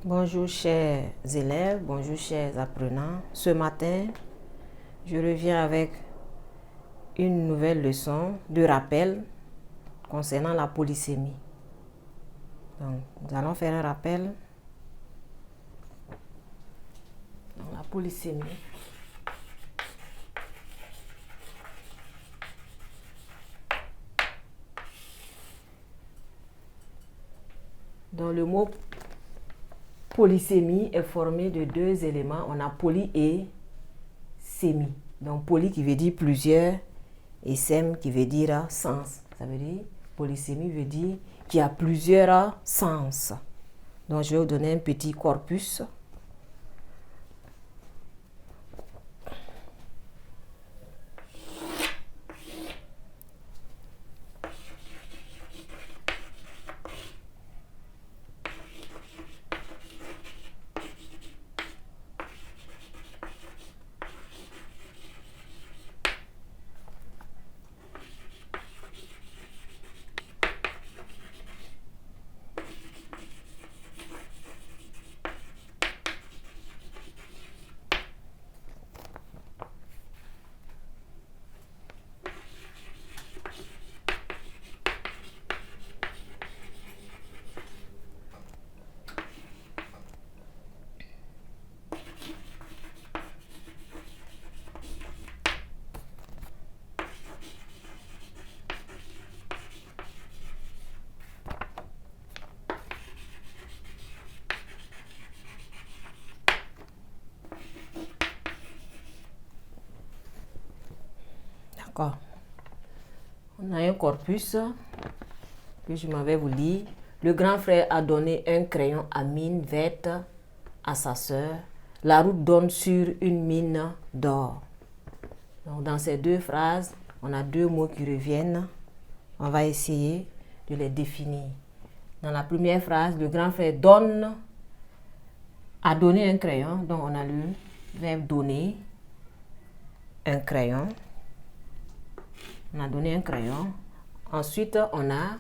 Bonjour chers élèves, bonjour chers apprenants. Ce matin, je reviens avec une nouvelle leçon de rappel concernant la polysémie. Donc, nous allons faire un rappel. Donc, la polysémie. Donc, le mot polysémie est formé de deux éléments. On a poly et sémie. Donc, poly qui veut dire plusieurs et sème qui veut dire sens. Ça veut dire, polysémie veut dire qu'il y a plusieurs sens. Donc, je vais vous donner un petit corpus. D'accord. On a un corpus que je m'avais vous lire. Le grand frère a donné un crayon à mine verte à sa sœur. La route donne sur une mine d'or. Donc, dans ces deux phrases, on a deux mots qui reviennent. On va essayer de les définir. Dans la première phrase, le grand frère a donné un crayon. Donc, on a le verbe donner, un crayon. On a donné un crayon. Ensuite, on a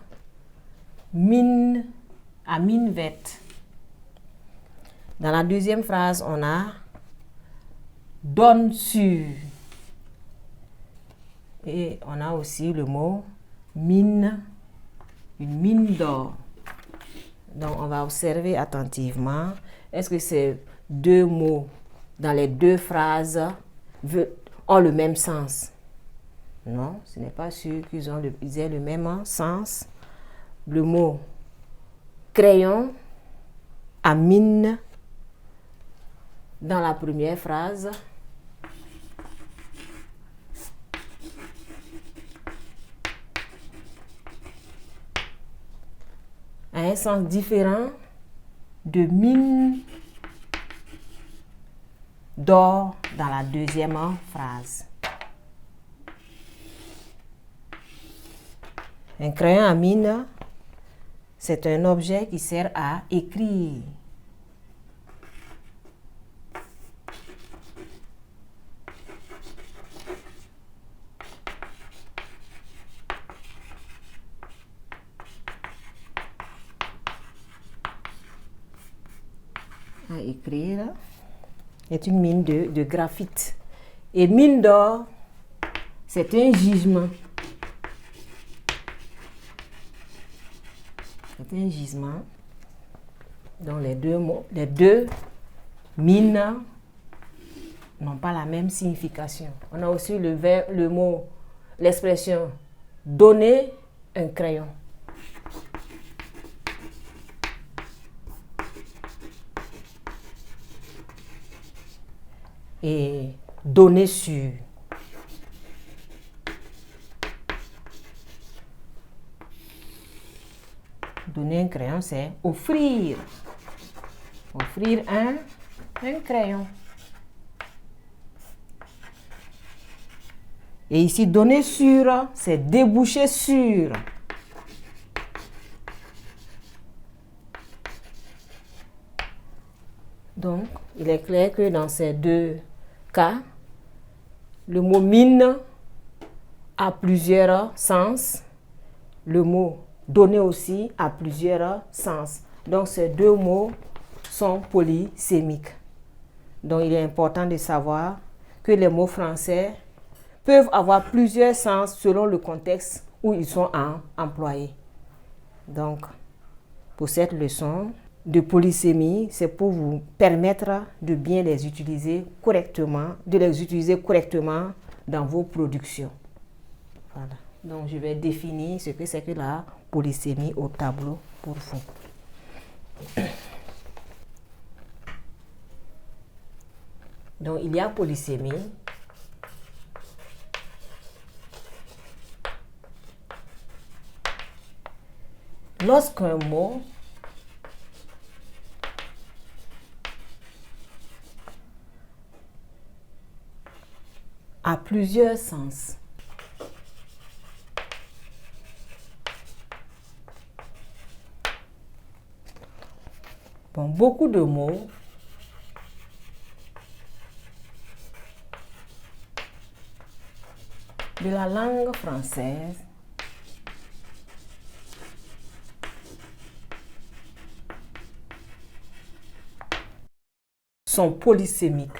mine à mine verte. Dans la deuxième phrase, on a donne sur. Et on a aussi le mot mine, une mine d'or. Donc, on va observer attentivement. Est-ce que ces deux mots dans les deux phrases ont le même sens? Non, ce n'est pas sûr qu'ils aient le même sens. Le mot crayon à mine dans la première phrase a un sens différent de mine d'or dans la deuxième phrase. Un crayon à mine, c'est un objet qui sert à écrire. À écrire. C'est une mine de graphite. Et mine d'or, c'est un gisement. C'est un gisement. Donc les deux mines n'ont pas la même signification. On a aussi l'expression donner un crayon. Et donner sur. Donner un crayon, c'est offrir. Offrir un crayon. Et ici, donner sur, c'est déboucher sur. Donc, il est clair que dans ces deux cas, le mot mine a plusieurs sens. Le mot donner aussi a plusieurs sens. Donc, ces deux mots sont polysémiques. Donc, il est important de savoir que les mots français peuvent avoir plusieurs sens selon le contexte où ils sont employés. Donc, pour cette leçon de polysémie, c'est pour vous permettre de bien les utiliser correctement, dans vos productions. Voilà. Donc, je vais définir ce que c'est que la polysémie au tableau pour vous. Donc, il y a polysémie. Lorsqu'un mot a plusieurs sens. Bon, beaucoup de mots de la langue française sont polysémiques.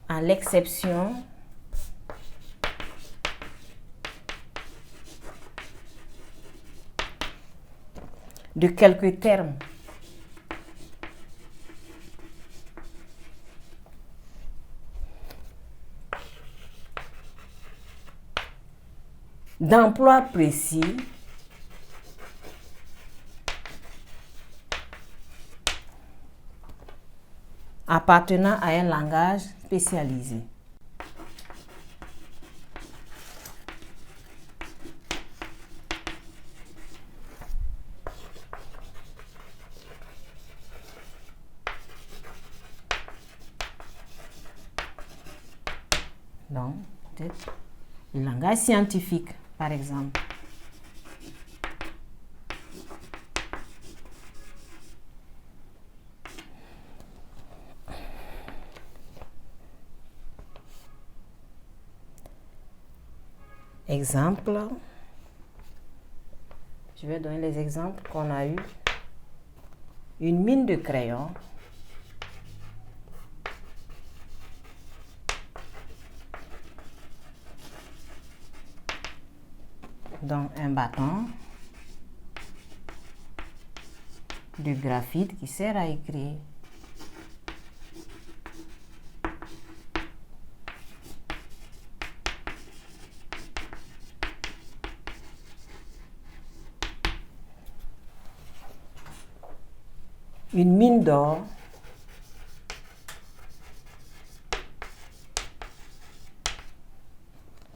À l'exception de quelques termes d'emploi précis appartenant à un langage spécialisé. Donc, peut-être le langage scientifique, par exemple. Exemple, je vais donner les exemples qu'on a eu. Une mine de crayon, donc un bâton de graphite qui sert à écrire. Une mine d'or,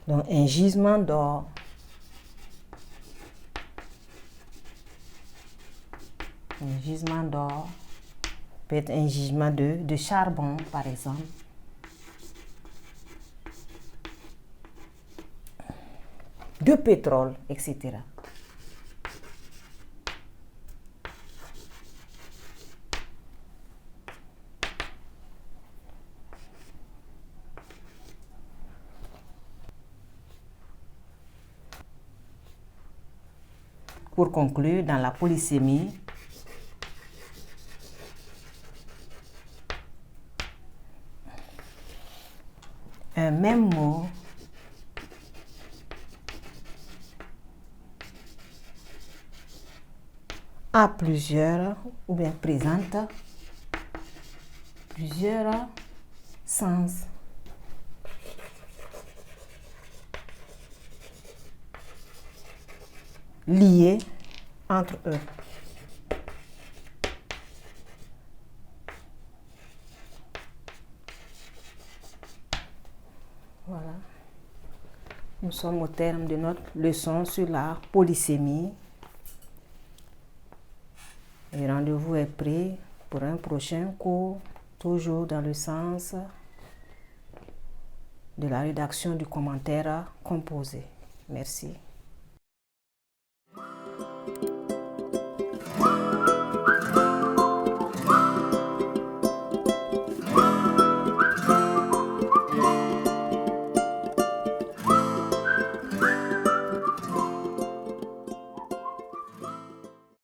donc un gisement d'or. Un gisement d'or peut être un gisement de charbon, par exemple. De pétrole, etc. Pour conclure, dans la polysémie, un même mot a plusieurs ou bien présente plusieurs sens. Liés entre eux. Voilà. Nous sommes au terme de notre leçon sur la polysémie. Et rendez-vous est pris pour un prochain cours, toujours dans le sens de la rédaction du commentaire composé. Merci.